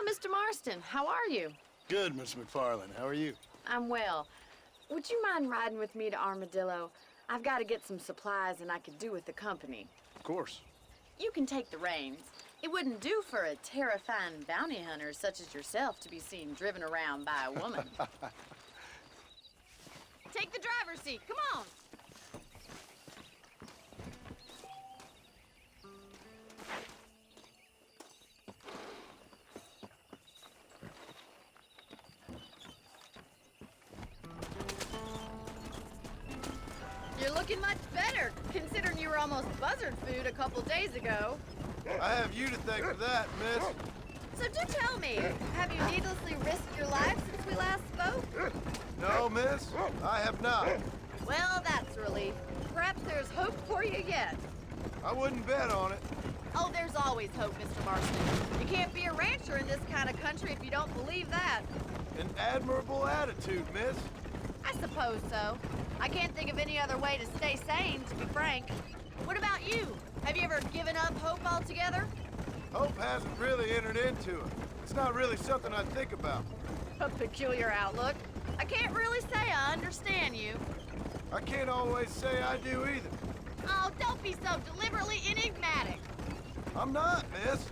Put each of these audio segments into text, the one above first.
Mr. Marston. How are you? Good, Miss McFarland. How are you? I'm well. Would you mind riding with me to Armadillo? I've got to get some supplies and I could do with the company. Of course. You can take the reins. It wouldn't do for a terrifying bounty hunter such as yourself to be seen driven around by a woman. Take the driver's seat. Come on. You're looking much better, considering you were almost buzzard food a couple days ago. I have you to thank for that, miss. So do tell me, have you needlessly risked your life since we last spoke? No, miss, I have not. Well, that's a relief. Perhaps there's hope for you yet. I wouldn't bet on it. Oh, there's always hope, Mr. Marston. You can't be a rancher in this kind of country if you don't believe that. An admirable attitude, miss. I suppose so. I can't think of any other way to stay sane, to be frank. What about you? Have you ever given up hope altogether? Hope hasn't really entered into it. It's not really something I think about. A peculiar outlook. I can't really say I understand you. I can't always say I do either. Oh, don't be so deliberately enigmatic. I'm not, miss.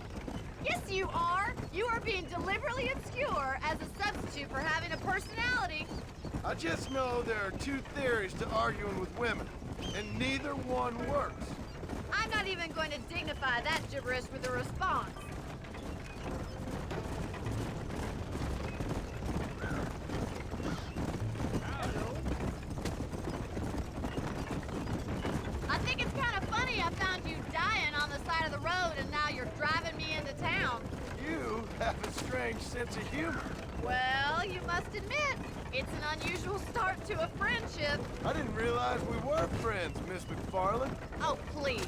Yes, you are. You are being deliberately obscure as a substitute for having a personality. I just know there are two theories to arguing with women, and neither one works. I'm not even going to dignify that gibberish with a response. I think it's kind of funny I found you dying on the side of the road and now you're driving me into town. You have a strange sense of humor. Well, you must admit, it's an unusual start to a friendship. I didn't realize we were friends, Miss McFarland. Oh, please.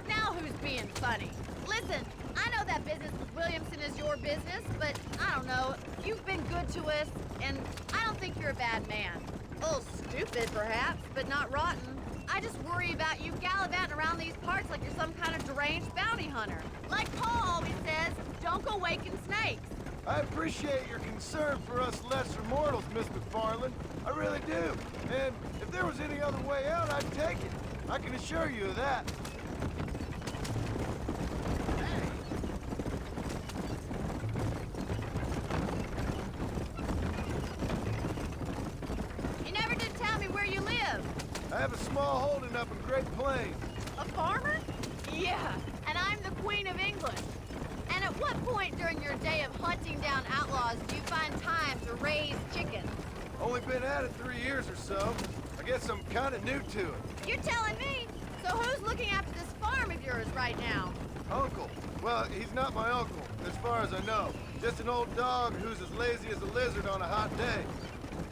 Now who's being funny? Listen, I know that business with Williamson is your business, but I don't know. You've been good to us, and I don't think you're a bad man. A little stupid, perhaps, but not rotten. I just worry about you gallivanting around these parts like you're some kind of deranged bounty hunter. Like Paul always says, don't go waking snakes. I appreciate your concern for us lesser mortals, Miss McFarland. I really do. And if there was any other way out, I'd take it. I can assure you of that. You never did tell me where you live. I have a small holding up in Great Plains. A farmer? Yeah, and I'm the Queen of England. And at what point during your day of hunting down outlaws do you find time to raise chickens? Only been at it 3 years or so. I guess I'm kind of new to it. You're telling me? So who's looking after this farm of yours right now? Uncle. Well, he's not my uncle, as far as I know. Just an old dog who's as lazy as a lizard on a hot day.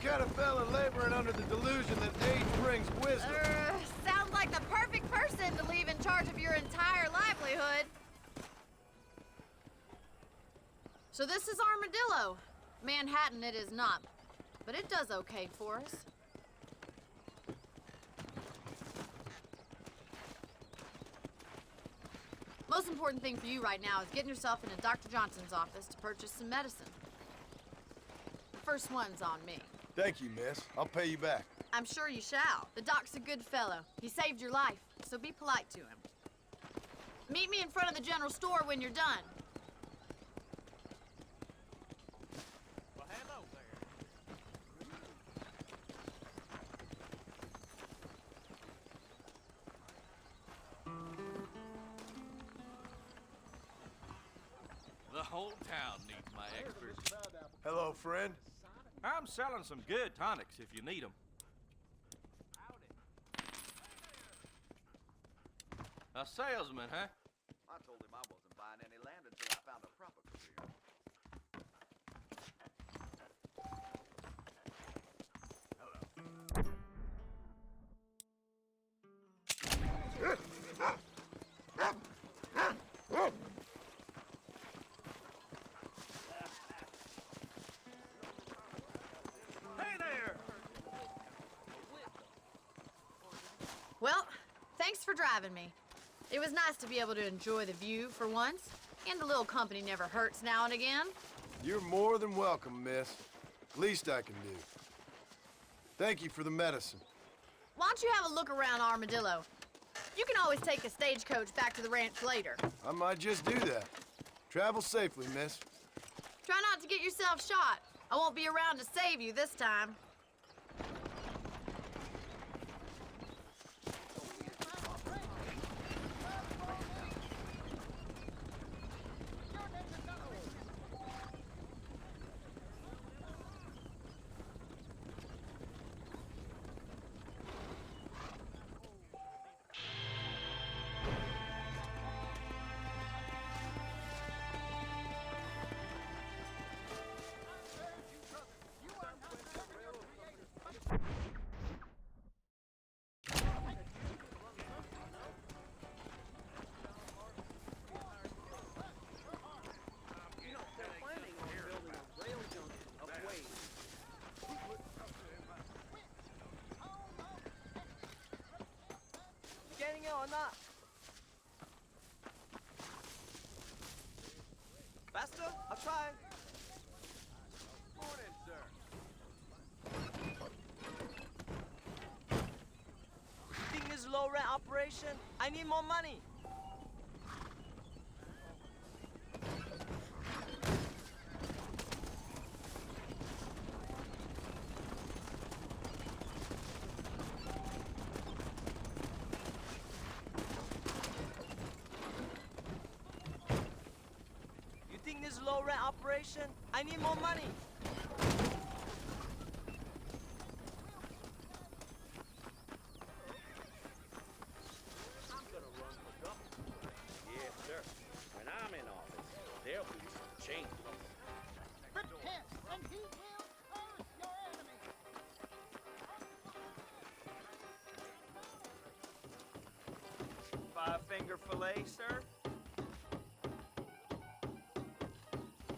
The kind of fella laboring under the delusion that age brings wisdom. Sounds like the perfect person to leave in charge of your entire livelihood. So this is Armadillo. Manhattan it is not, but it does okay for us. Most important thing for you right now is getting yourself into Dr. Johnson's office to purchase some medicine. The first one's on me. Thank you, miss. I'll pay you back. I'm sure you shall. The doc's a good fellow. He saved your life, so be polite to him. Meet me in front of the general store when you're done. Well, hello there. The whole town needs my expertise. Hello, friend. I'm selling some good tonics if you need them. A salesman, huh? I told him I wasn't buying any land until I found a proper career. Hey there! Well, thanks for driving me. It was nice to be able to enjoy the view for once, and a little company never hurts now and again. You're more than welcome, miss. Least I can do. Thank you for the medicine. Why don't you have a look around Armadillo? You can always take a stagecoach back to the ranch later. I might just do that. Travel safely, miss. Try not to get yourself shot. I won't be around to save you this time. Faster? I'll try. Morning, sir. Think this is low rent operation? I need more money. You think this is low rent operation? I need more money. Yes, sir. When I'm in office, there'll be some change. Repent, and he will curse your enemy. Five-finger fillet, sir?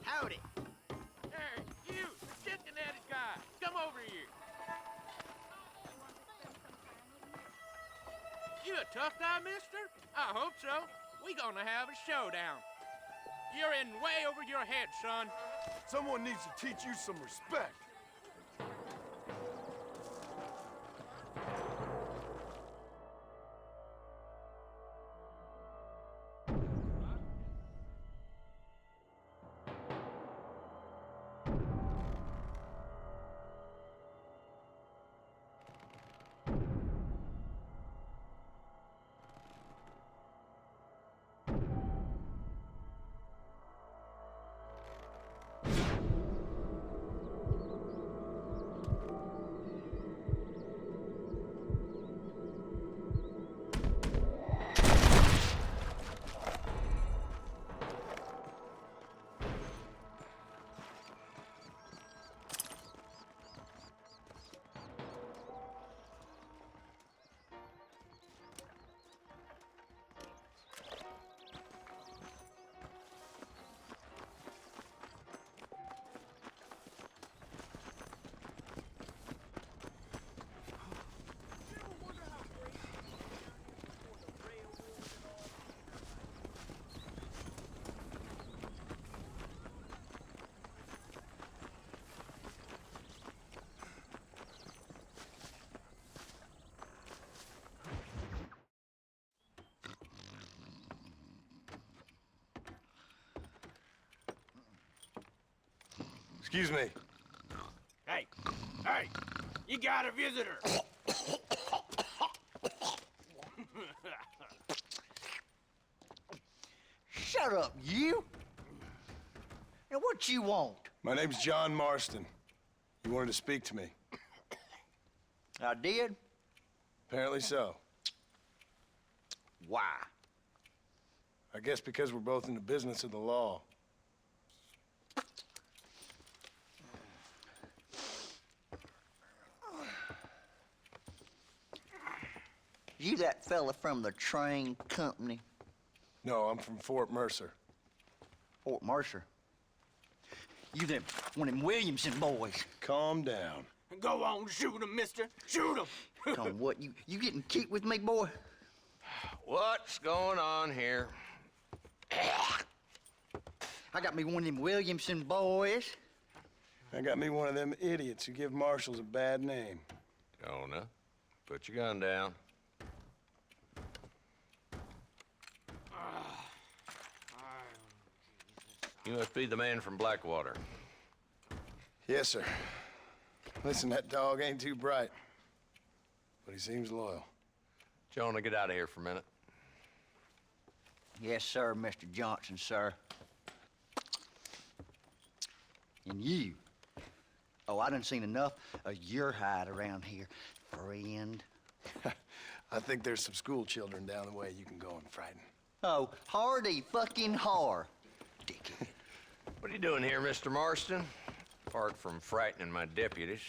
Howdy. Hey, you, the chicken-headed guy, come over here. You a tough guy, mister? I hope so. We gonna have a showdown. You're in way over your head, son. Someone needs to teach you some respect. Excuse me. Hey, you got a visitor. Shut up, you! Now, what you want? My name's John Marston. You wanted to speak to me. I did? Apparently so. Why? I guess because we're both in the business of the law. You that fella from the train company, No, I'm from Fort Mercer. Fort Mercer? You them, one of them Williamson boys. Calm down. Go on, shoot him, mister. Shoot him. Come on, what, you getting kicked with me, boy? What's going on here? I got me one of them Williamson boys. I got me one of them idiots who give marshals a bad name. Jonah, put your gun down. You must be the man from Blackwater. Yes, sir. Listen, that dog ain't too bright, but he seems loyal. Jonah, get out of here for a minute. Yes, sir, Mr. Johnson, sir. And you. Oh, I done seen enough of your hide around here, friend. I think there's some school children down the way you can go and frighten. Oh, hardy fucking har. Dickhead. What are you doing here, Mr. Marston? Apart from frightening my deputies.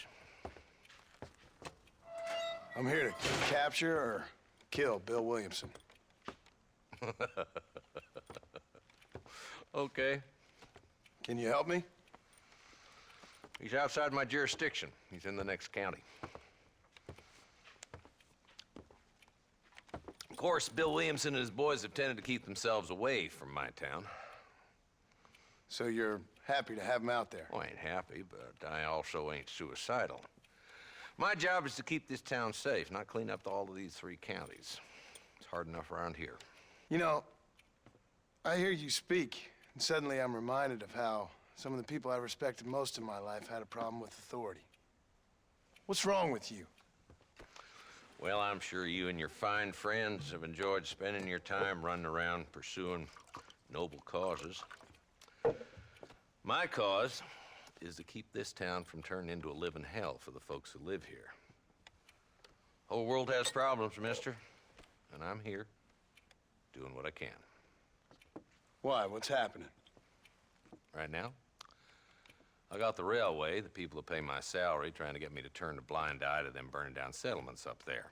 I'm here to capture or kill Bill Williamson. Okay. Can you help me? He's outside my jurisdiction. He's in the next county. Of course, Bill Williamson and his boys have tended to keep themselves away from my town. So you're happy to have him out there? Well, I ain't happy, but I also ain't suicidal. My job is to keep this town safe, not clean up all of these 3 counties. It's hard enough around here. You know, I hear you speak, and suddenly I'm reminded of how some of the people I respected most in my life had a problem with authority. What's wrong with you? Well, I'm sure you and your fine friends have enjoyed spending your time running around pursuing noble causes. My cause is to keep this town from turning into a living hell for the folks who live here. Whole world has problems, mister, and I'm here doing what I can. Why? What's happening? Right now, I got the railway, the people who pay my salary, trying to get me to turn a blind eye to them burning down settlements up there.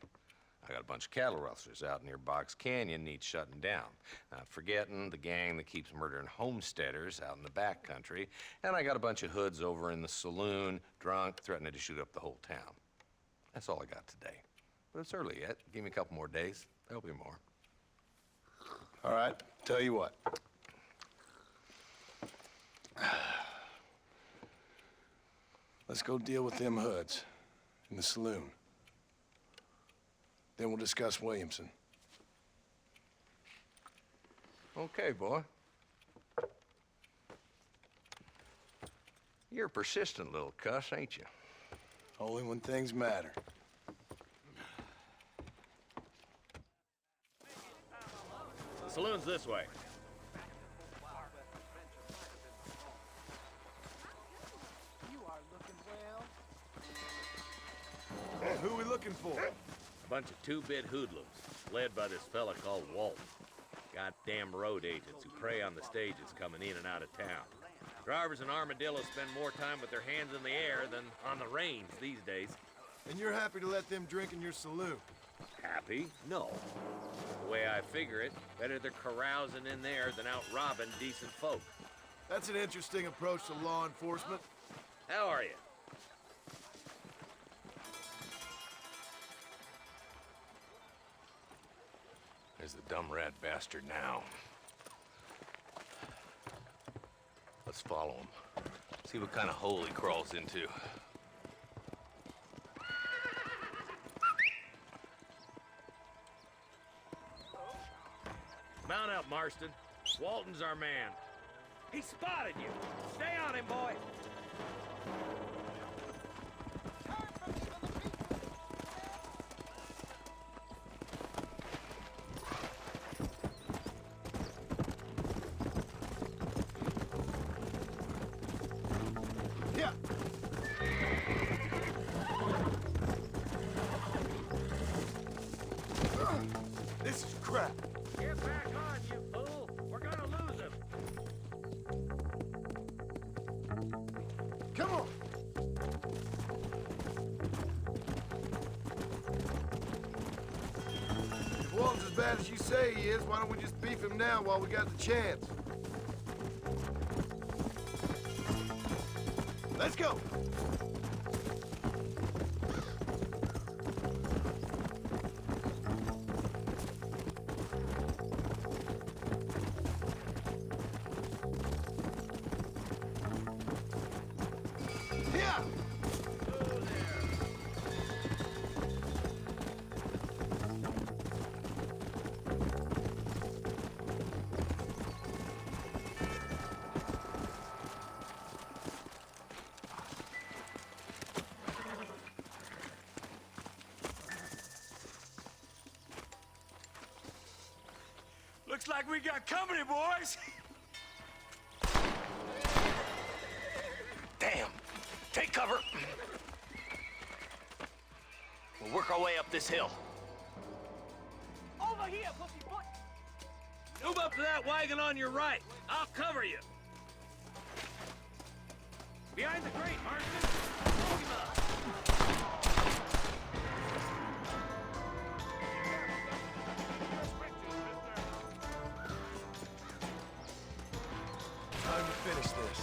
I got a bunch of cattle rustlers out near Box Canyon needs shutting down. Not forgetting the gang that keeps murdering homesteaders out in the back country. And I got a bunch of hoods over in the saloon, drunk, threatening to shoot up the whole town. That's all I got today. But it's early yet. Give me a couple more days. There'll be more. All right, tell you what. Let's go deal with them hoods in the saloon. Then we'll discuss Williamson. Okay, boy. You're a persistent little cuss, ain't you? Only when things matter. The saloon's this way. You are looking well. Hey, who are we looking for? A bunch of 2-bit hoodlums, led by this fella called Walt. Goddamn road agents who prey on the stages coming in and out of town. Drivers and armadillos spend more time with their hands in the air than on the reins these days. And you're happy to let them drink in your saloon? Happy? No. The way I figure it, better they're carousing in there than out robbing decent folk. That's an interesting approach to law enforcement. How are you? There's the dumb rat bastard now. Let's follow him. See what kind of hole he crawls into. Mount up, Marston. Walton's our man. He spotted you. Stay on him, boy. Turn from evil the people. Yeah. This is crap. Get back on, you fool. We're gonna lose him. Come on. If Walton's as bad as you say he is, why don't we just beef him now while we got the chance? Let's go. Looks like we got company, boys. Damn. Take cover. We'll work our way up this hill. Over here, pussyfoot! Move up to that wagon on your right. I'll cover you. Behind the crate, Marston. Hold him up. Time to finish this.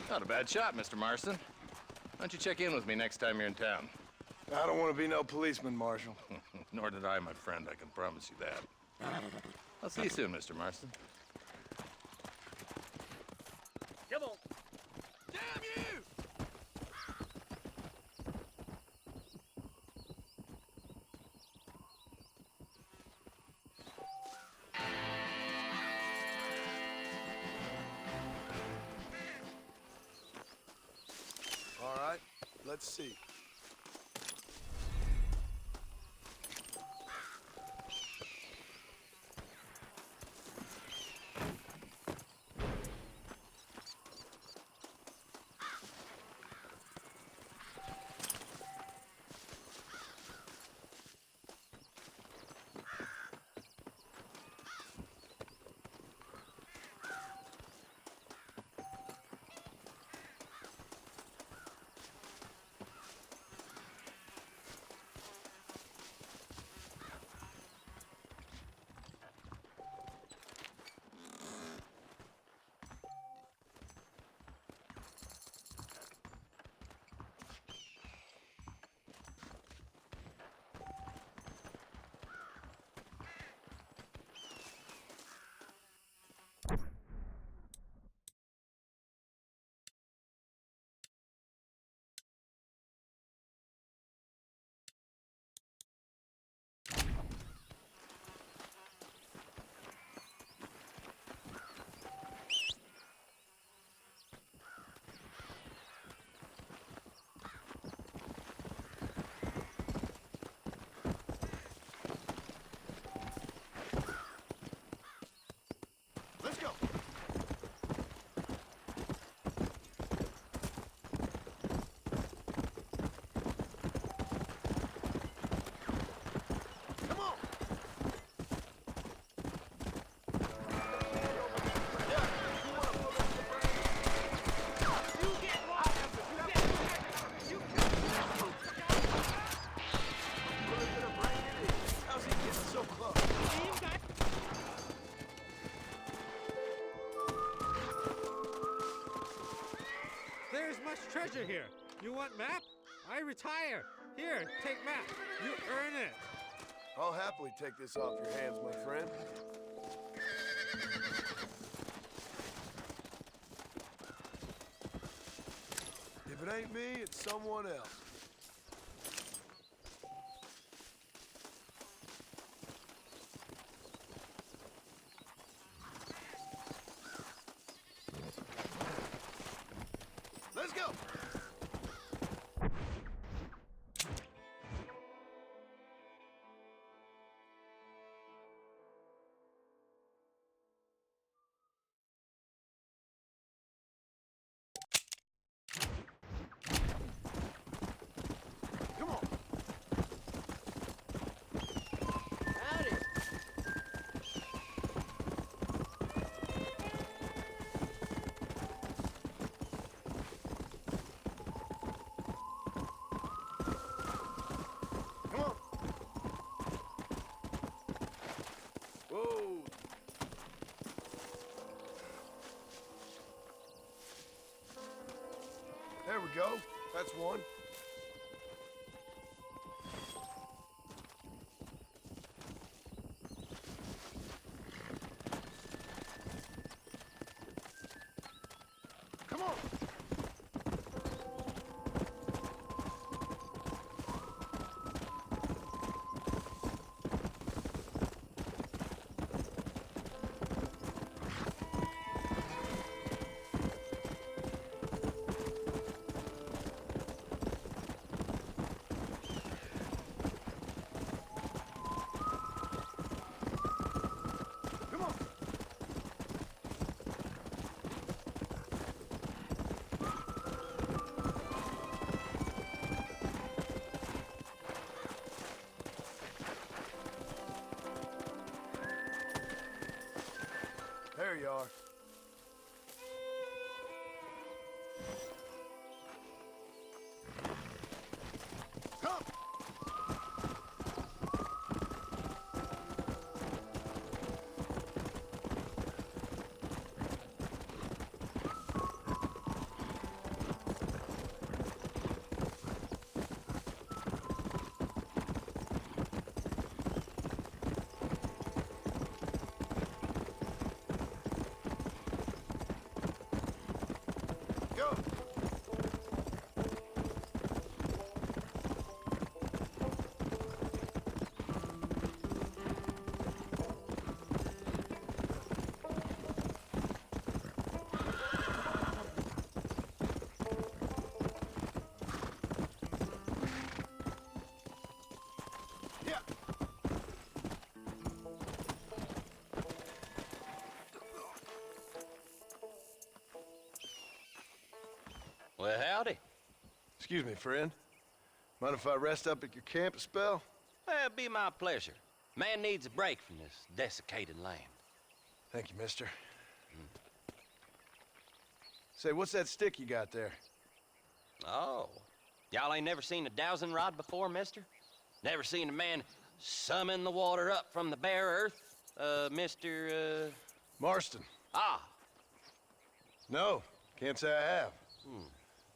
Not a bad shot, Mr. Marston. Why don't you check in with me next time you're in town? I don't want to be no policeman, Marshal. Nor did I, my friend. I can promise you that. I'll see you soon, Mr. Marston. Come on. Damn you! All right, let's see. Let's go. Come on. How's he getting so close? There's much treasure here. You want map? I retire. Here, take map. You earn it. I'll happily take this off your hands, my friend. If it ain't me, it's someone else. Let's go! Come on! Howdy. go. That's one. Come on. Come on. There you are. Come! Go! Yeah! Well, howdy. Excuse me, friend. Mind if I rest up at your camp a spell? Well, it'd be my pleasure. Man needs a break from this desiccated land. Thank you, mister. Say, what's that stick you got there? Oh. Y'all ain't never seen a dowsing rod before, mister? Never seen a man summon the water up from the bare earth? Mr. Marston. Ah. No, can't say I have.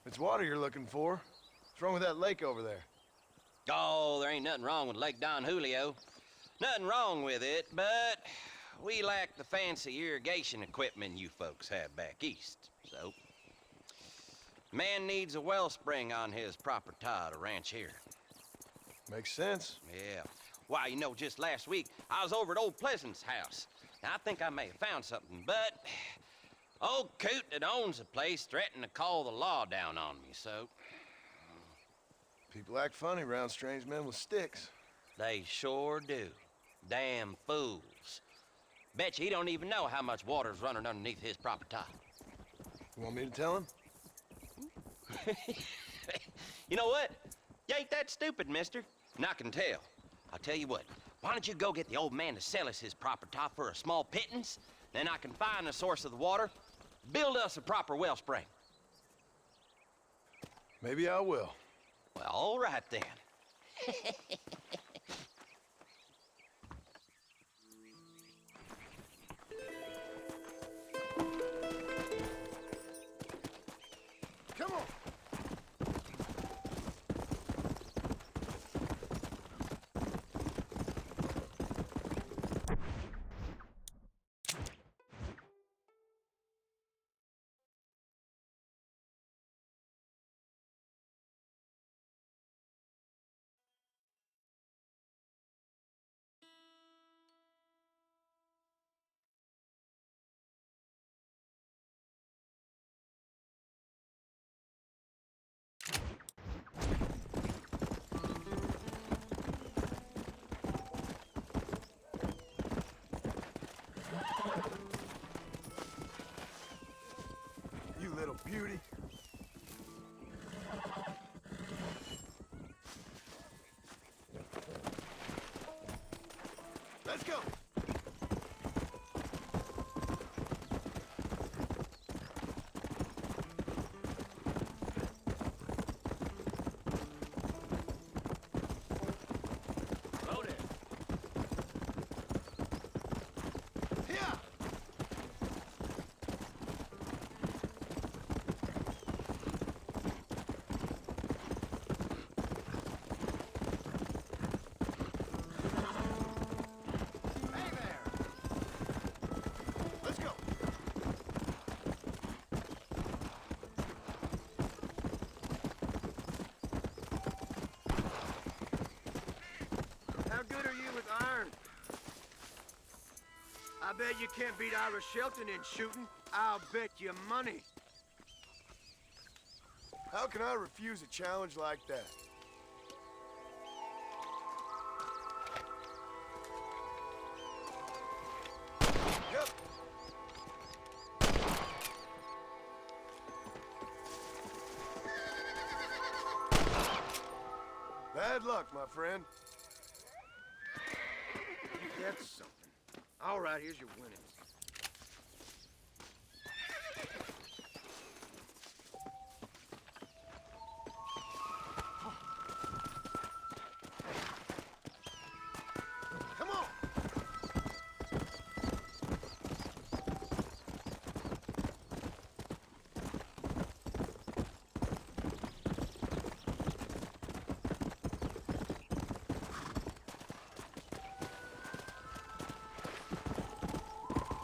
It's water you're looking for. What's wrong with that lake over there? Oh, there ain't nothing wrong with Lake Don Julio. Nothing wrong with it, but we lack the fancy irrigation equipment you folks have back east. So, man needs a wellspring on his property to ranch here. Makes sense. Yeah. Why, you know, just last week, I was over at old Pleasant's house. Now, I think I may have found something, but old coot that owns the place threatened to call the law down on me, so People act funny around strange men with sticks. they sure do. Damn fools. Bet you he don't even know how much water's running underneath his property. You want me to tell him? You know what? You ain't that stupid, mister. And I can tell. I'll tell you what. Why don't you go get the old man to sell us his property for a small pittance? Then I can find the source of the water, build us a proper wellspring. Maybe I will. Well, all right then. Come on. You little beauty. Let's go. Load it. Here. bet you can't beat Ira Shelton in shooting. I'll bet you money. How can I refuse a challenge like that? Yep. Bad luck, my friend. That's something. All right, here's your winnings. Come on!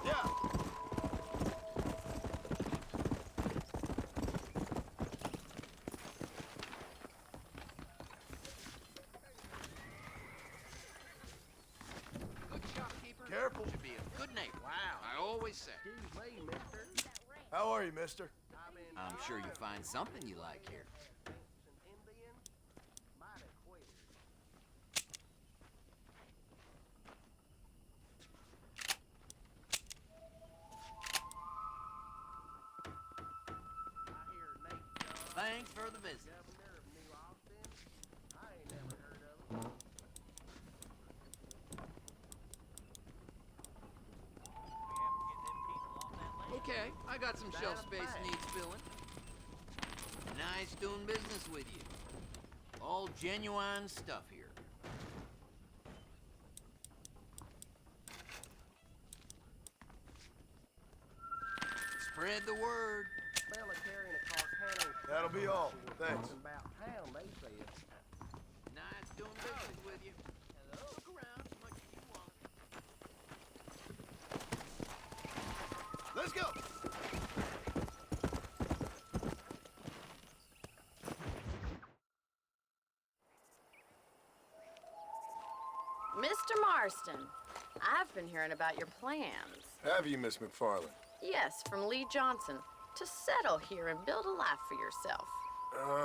Yeah! Good shopkeeper. Careful. Should be a good neighbor. Wow. I always say. How are you, mister? I'm sure you find something you like here. Thanks for the visit. Okay, I got some shelf space needs filling. Nice doing business with you. All genuine stuff here. Spread the word. That'll be all. Thanks. Nice doing business with you. Hello, look around as much as you want. Let's go! Mr. Marston, I've been hearing about your plans. Have you, Miss McFarland? Yes, from Lee Johnson, to settle here and build a life for yourself.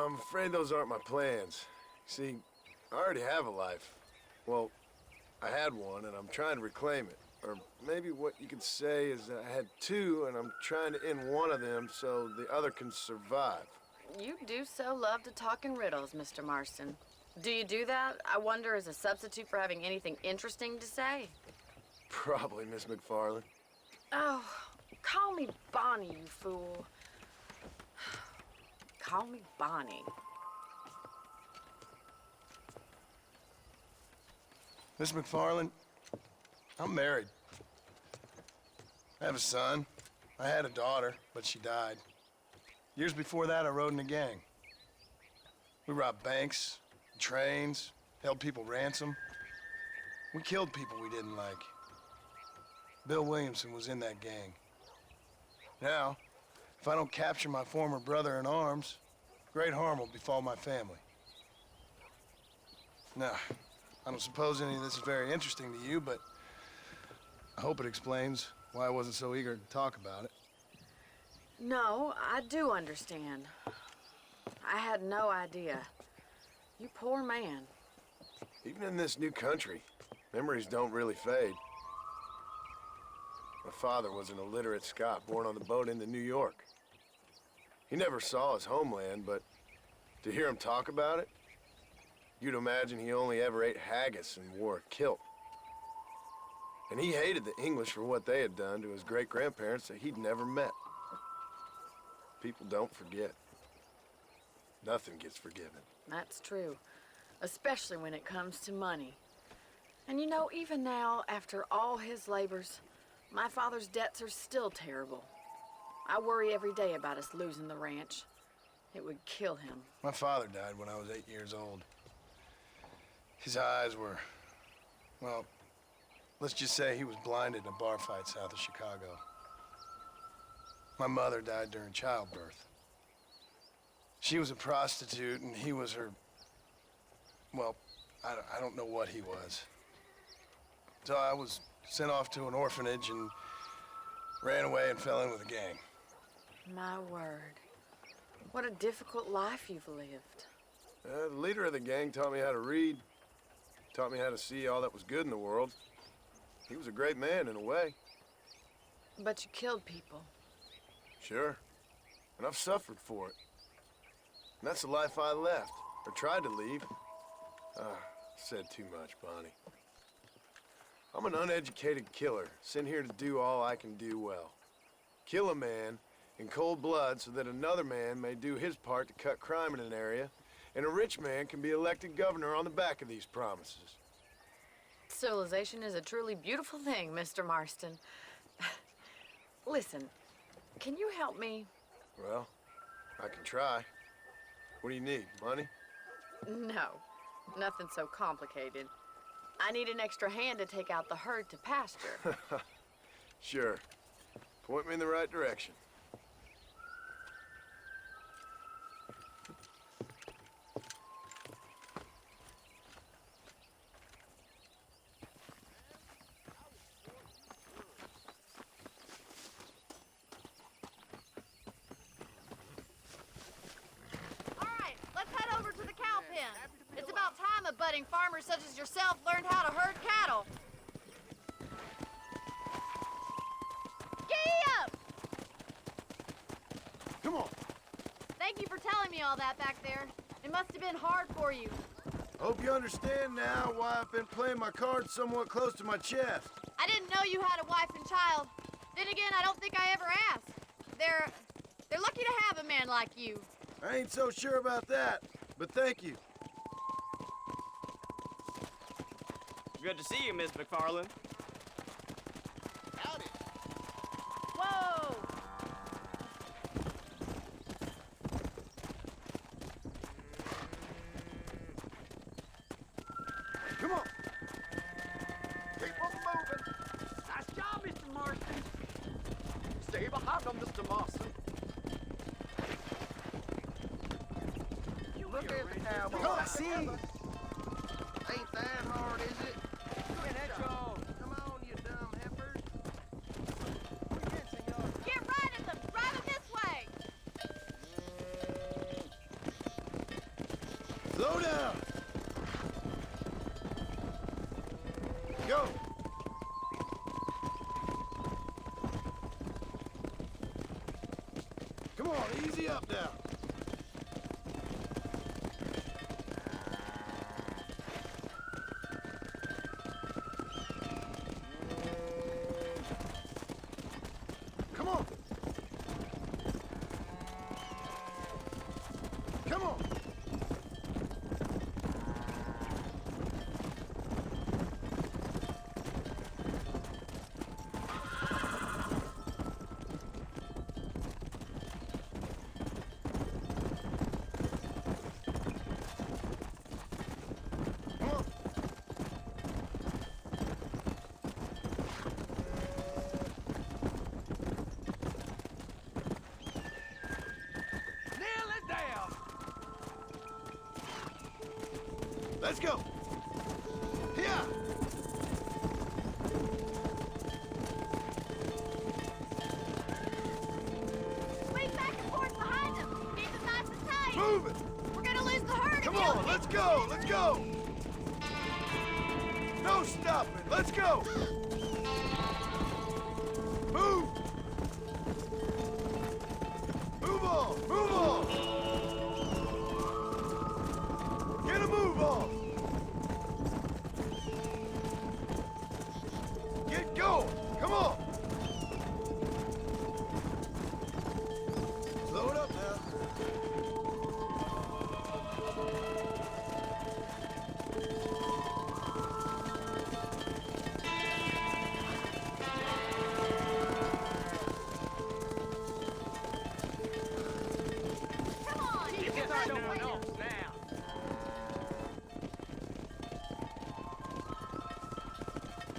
I'm afraid those aren't my plans. See, I already have a life. Well, I had one, and I'm trying to reclaim it. Or maybe what you could say is that I had two, and I'm trying to end one of them so the other can survive. You do so love to talk in riddles, Mr. Marston. Do you do that, I wonder, as a substitute for having anything interesting to say? Probably, Miss McFarland. Oh, call me Bonnie, you fool. Call me Bonnie. Miss McFarland, I'm married. I have a son. I had a daughter, but she died. Years before that, I rode in a gang. We robbed banks, trains, held people ransom. We killed people we didn't like. Bill Williamson was in that gang. Now, if I don't capture my former brother in arms, great harm will befall my family. Now, I don't suppose any of this is very interesting to you, but I hope it explains why I wasn't so eager to talk about it. No, I do understand. I had no idea. You poor man. Even in this new country, memories don't really fade. My father was an illiterate Scot born on the boat into New York. He never saw his homeland, but to hear him talk about it, you'd imagine he only ever ate haggis and wore a kilt. And he hated the English for what they had done to his great-grandparents that he'd never met. People don't forget. Nothing gets forgiven. That's true, especially when it comes to money. And you know, even now, after all his labors, my father's debts are still terrible. I worry every day about us losing the ranch. It would kill him. My father died when I was 8 years old. His eyes were, well, let's just say he was blinded in a bar fight south of Chicago. My mother died during childbirth. She was a prostitute, and he was her, well, I don't know what he was. So I was sent off to an orphanage and ran away and fell in with a gang. My word. What a difficult life you've lived. The leader of the gang taught me how to read, taught me how to see all that was good in the world. He was a great man in a way. But you killed people. Sure. And I've suffered for it. And that's the life I left, or tried to leave. Said too much, Bonnie. I'm an uneducated killer, sent here to do all I can do well. Kill a man in cold blood so that another man may do his part to cut crime in an area, and a rich man can be elected governor on the back of these promises. Civilization is a truly beautiful thing, Mr. Marston. Listen, can you help me? Well, I can try. What do you need, money? No, nothing so complicated. I need an extra hand to take out the herd to pasture. Sure. Point me in the right direction. Budding farmers such as yourself learned how to herd cattle. Giddy up! Come on. Thank you for telling me all that back there. It must have been hard for you. Hope you understand now why I've been playing my cards somewhat close to my chest. I didn't know you had a wife and child. Then again, I don't think I ever asked. They're lucky to have a man like you. I ain't so sure about that, but thank you. Good to see you, Miss McFarland. Howdy. Whoa! Come on. Keep on moving. Nice job, Mr. Marston. Stay behind them, Mr. Marston. Look at the cowboy. I see. Ain't that hard, is it? Come on, you dumb heifers. Get right at them! Drive them this way! Slow down. Go. Come on, easy up now. Come on. Come on. Come on. Nail it down. Let's go. Here. Swing back and forth behind them. Keep it nice and tight. Move it. We're gonna lose the herd Come if you don't on, keep let's go. Let's go. No stopping. Let's go. Move. Move on. Move on. Get a move on. Get going. Come on. Slow it up now. Come on, you can run away.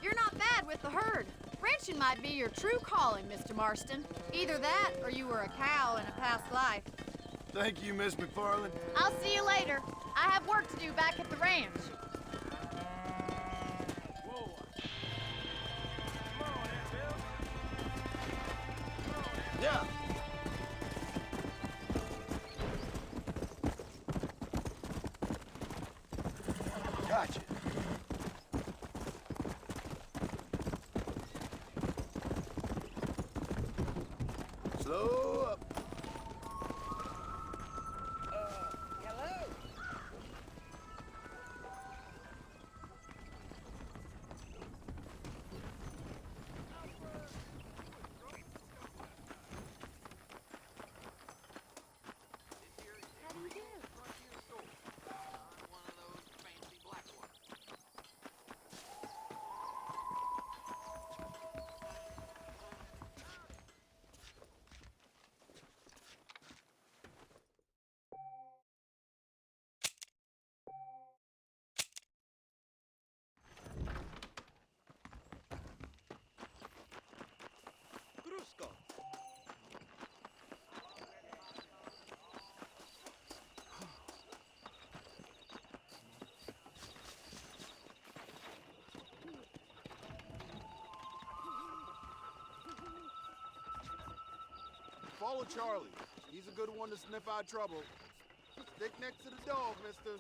You're not bad with the herd. Ranching might be your true calling, Mr. Marston. Either that, or you were a cow in a past life. Thank you, Miss McFarland. I'll see you later. I have work to do back at the ranch. Gotcha. Slow up. Hello? How do you do? One of those fancy black ones. Crusko. Follow Charlie. He's a good one to sniff out trouble. Stick next to the dog, mister.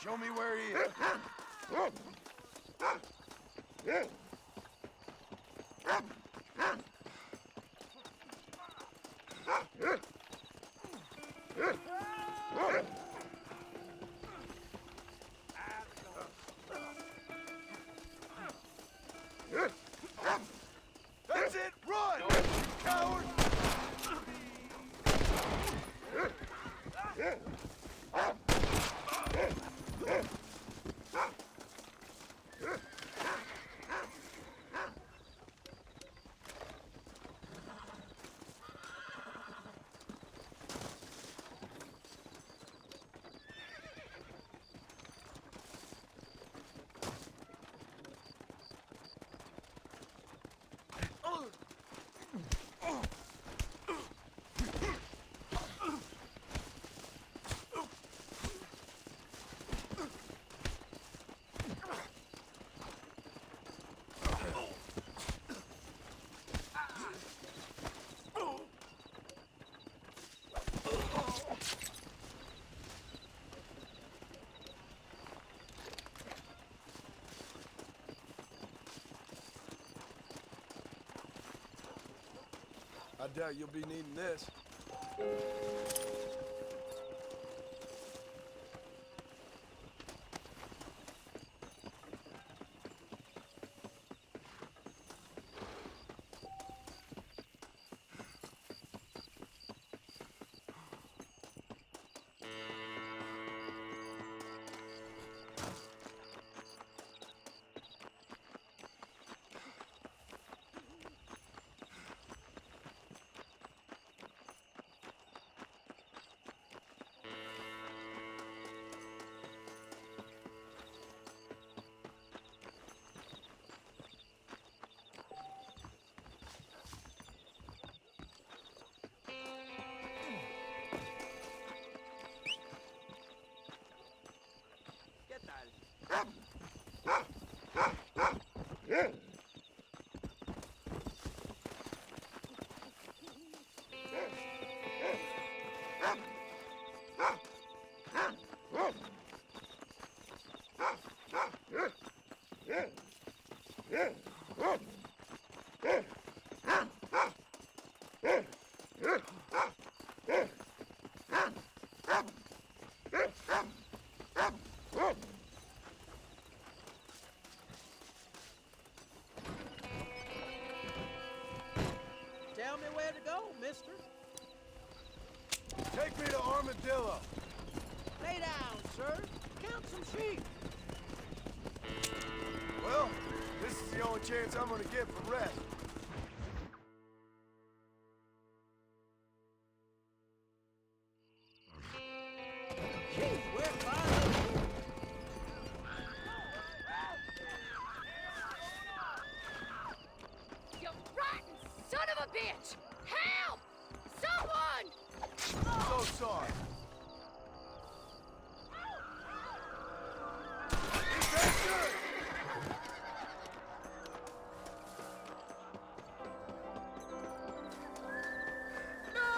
Show me where he is. That's it! Run! You coward! I doubt you'll be needing this. Take me to Armadillo. Lay down, sir. Count some sheep. Well, this is the only chance I'm gonna get for rest. Gee, we're fine. You rotten son of a bitch! Help! Someone! So sorry. Is that good? No!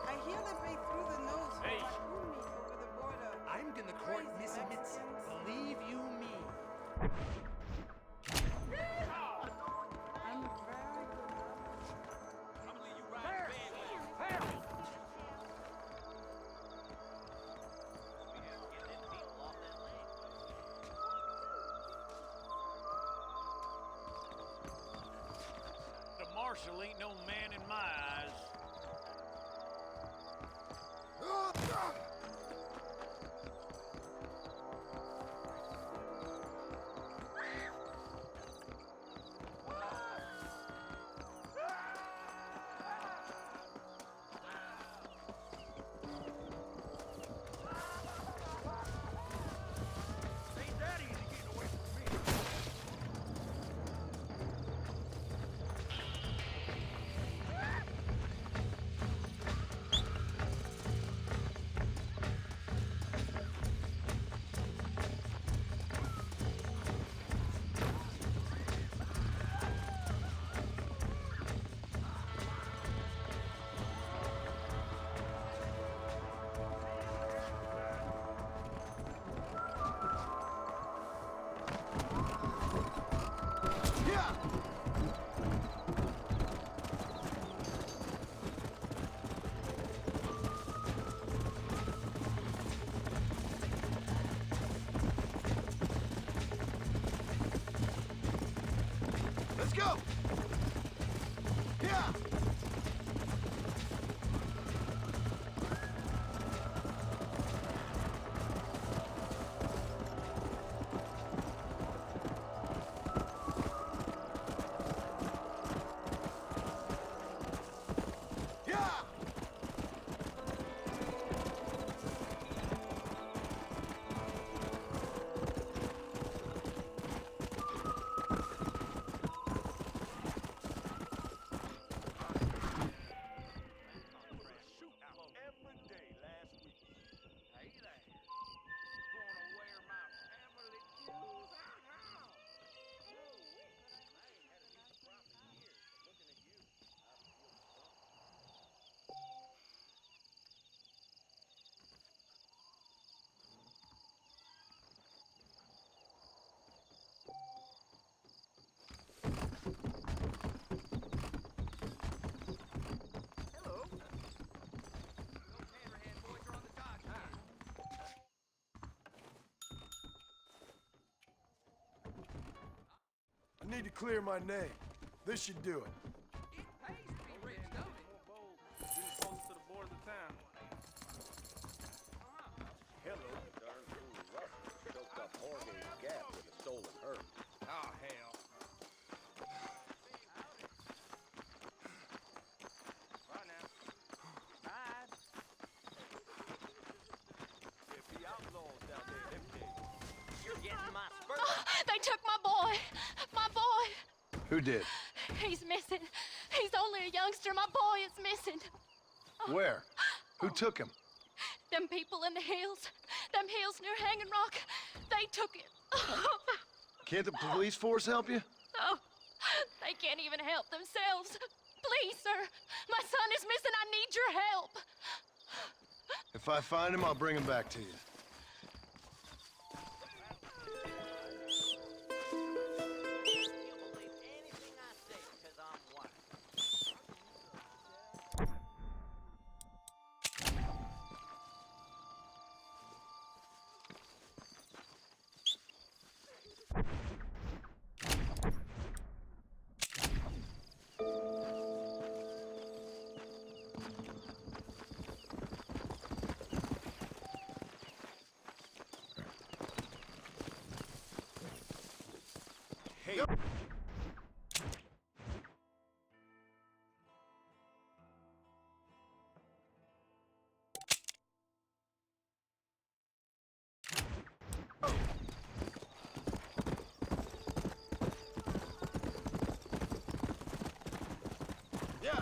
I hear that they threw the nose for Hey. Takumi over the border. I'm gonna court Crazy Missy Mitzi. Mexicans. Believe you me. I'm very The marshal ain't no man in my eyes. Ain't that easy getting away from me. Yeah! Let's go! Yeah! Yeah! I need to clear my name. This should do it. It pays to be rich, don't it? Getting close to the border of the town. Hello. Darn fool Russell choked up Jorge's gap with a stolen herb. Oh, hell. Right now. Bye. There be outlaws down there in them days. You're getting my spur. They took my boy! My boy! Who did? He's missing. He's only a youngster. My boy is missing. Where? Who took him? Them people in the hills, them hills near Hanging Rock, they took it. Can't the police force help you? Oh, they can't even help themselves. Please, sir, my son is missing. I need your help. If I find him, I'll bring him back to you. Hey. Yeah.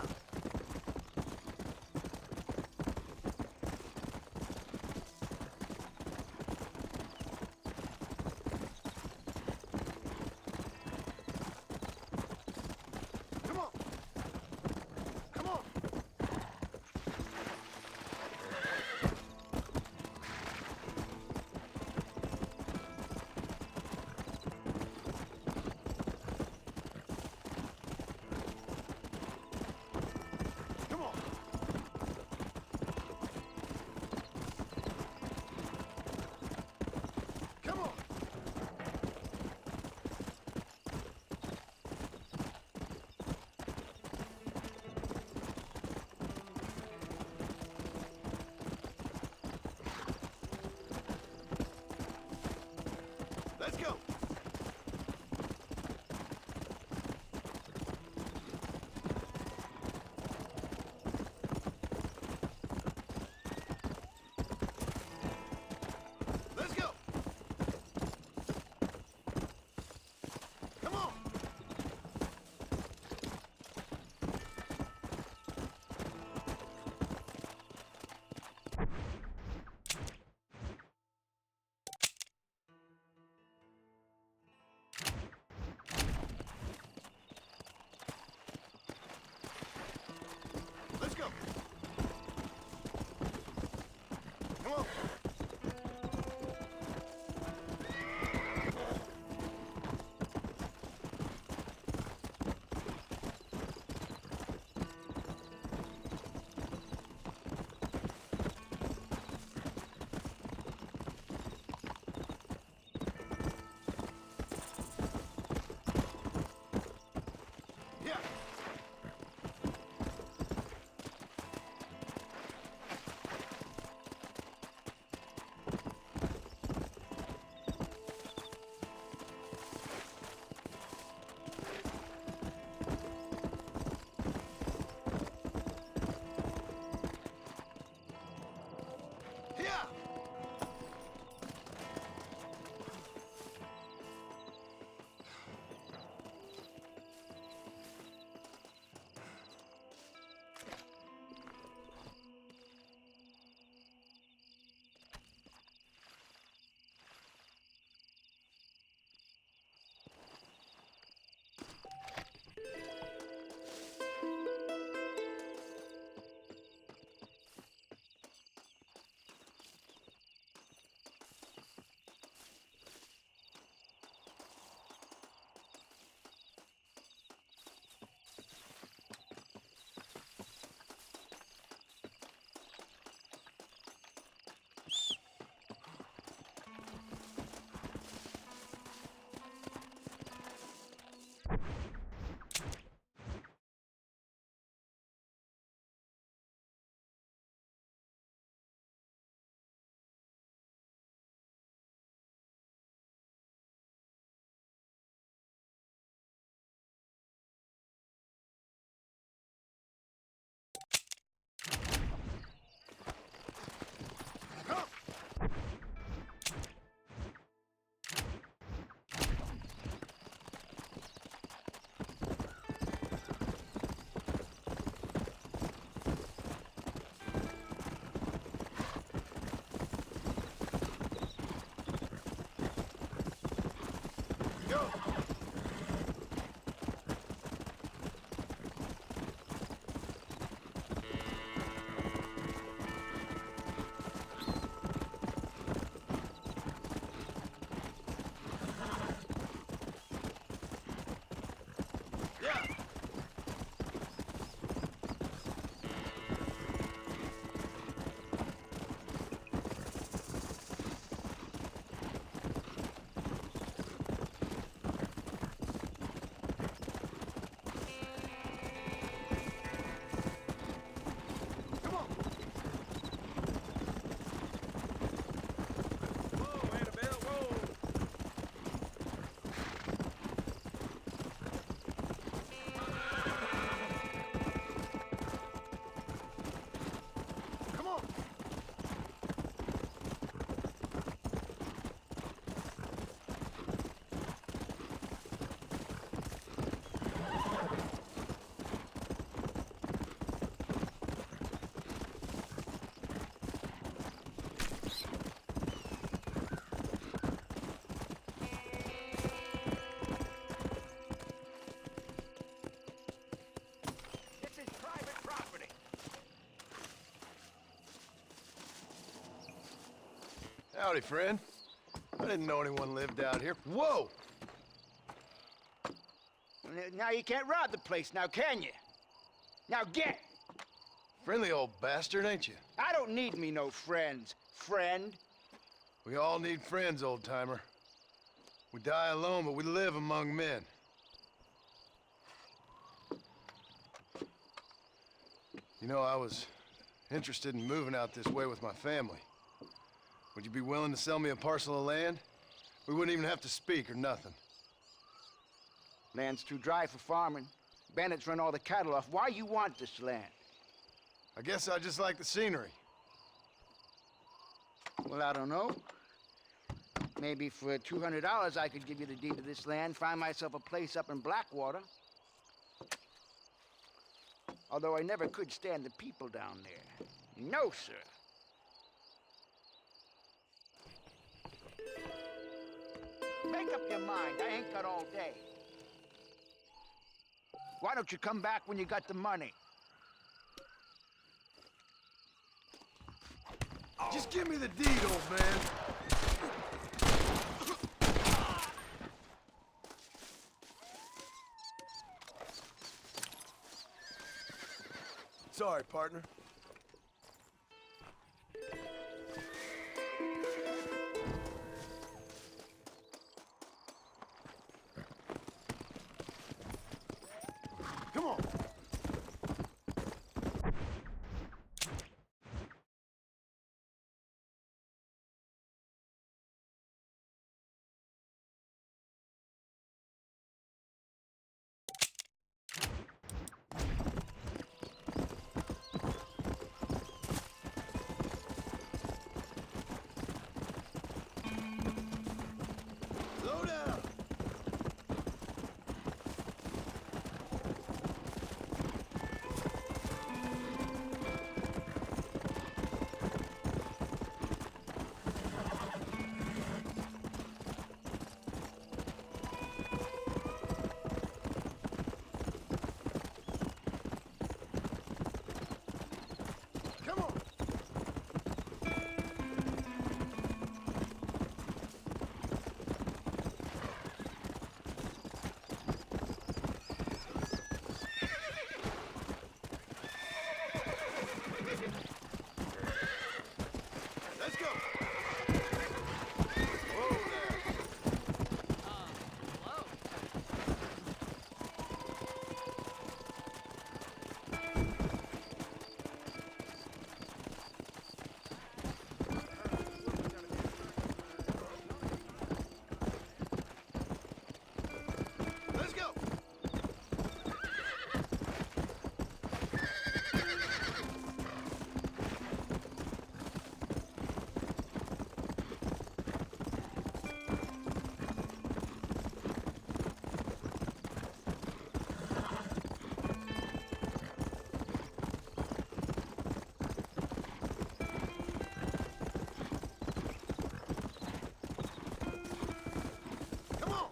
Howdy, friend. I didn't know anyone lived out here. Whoa! Now you can't rob the place, now can you? Now get! Friendly old bastard, ain't you? I don't need me no friends, friend. We all need friends, old-timer. We die alone, but we live among men. You know, I was interested in moving out this way with my family. Would you be willing to sell me a parcel of land? We wouldn't even have to speak or nothing. Land's too dry for farming. Bandits run all the cattle off. Why you want this land? I guess I just like the scenery. Well, I don't know. Maybe for $200 I could give you the deed to this land, find myself a place up in Blackwater. Although I never could stand the people down there. No, sir. Make up your mind. I ain't got all day. Why don't you come back when you got the money? Just give me the deed, old man. Sorry, partner. Come on. Slow down. Come on. Let's go. Whoa there. Hello? Let's go. Come on.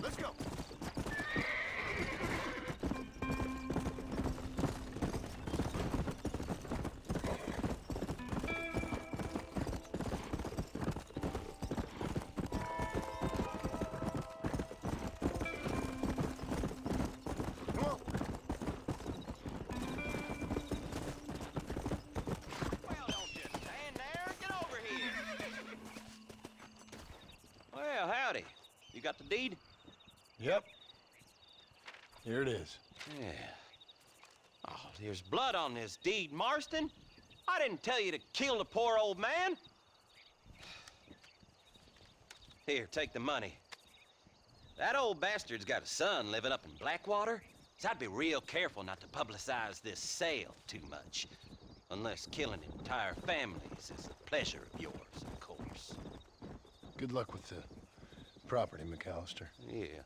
Let's go. Come on. Well, don't just stand there. Get over here. Well, howdy. You got the deed? Yep. Here it is. Yeah. Oh, there's blood on this deed, Marston. I didn't tell you to kill the poor old man. Here, take the money. That old bastard's got a son living up in Blackwater, so I'd be real careful not to publicize this sale too much. Unless killing entire families is a pleasure of yours, of course. Good luck with the property, McAllister. Yeah.